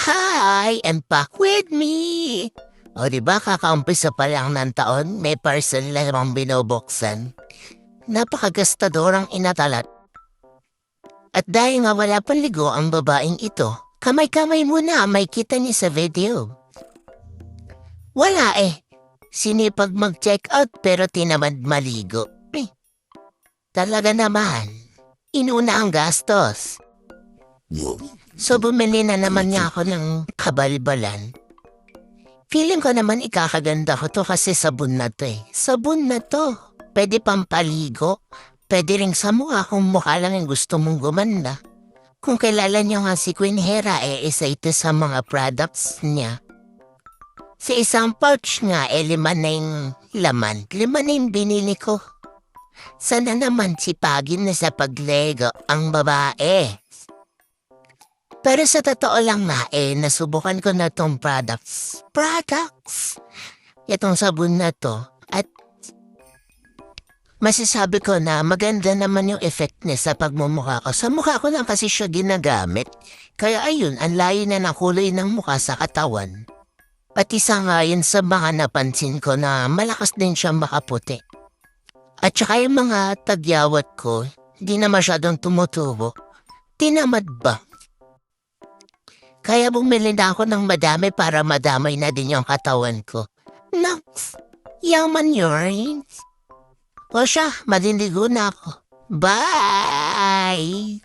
Hi, and back with me! O diba kakaumpisa pa lang ng taon, may parcel na namang binubuksan. Napakagastadorang inatalat. At dahil nga wala pang ligo ang babaeng ito, kamay-kamay muna ang may kita niya sa video. Wala eh. Sinipag mag-check out pero tinamad maligo. Talaga naman. Inuna ang gastos. So bumili na naman niya ako ng kabalbalan. Feeling ko naman ikakaganda ko to kasi sabon na to eh. Sabon na to. Pwede pampaligo. Pwede rin sa mukha kung mukha lang yung gusto mong gumanda. Kung kilala niyo nga si Queen Hera isa ito sa mga products niya. Sa isang pouch nga 5 na yung laman. 5 na yung binili ko. Sana naman sipagin na sa paglego ang babae. Pero sa totoo lang na nasubukan ko na tong products. Itong sabon na to. At masasabi ko na maganda naman yung effect niya sa pagmumukha ko. Sa mukha ko lang kasi siya ginagamit. Kaya ayun, ang layo na ng kulay ng mukha sa katawan. At isa nga yun sa mga napansin ko na malakas din siya makaputi. At saka yung mga tagyawat ko, hindi na masyadong tumutubo. Tinamad ba? Kaya bumili na ako ng madami para madamay na din yung katawan ko. Naks, yaman yun. O siya, maliligo na ako. Bye!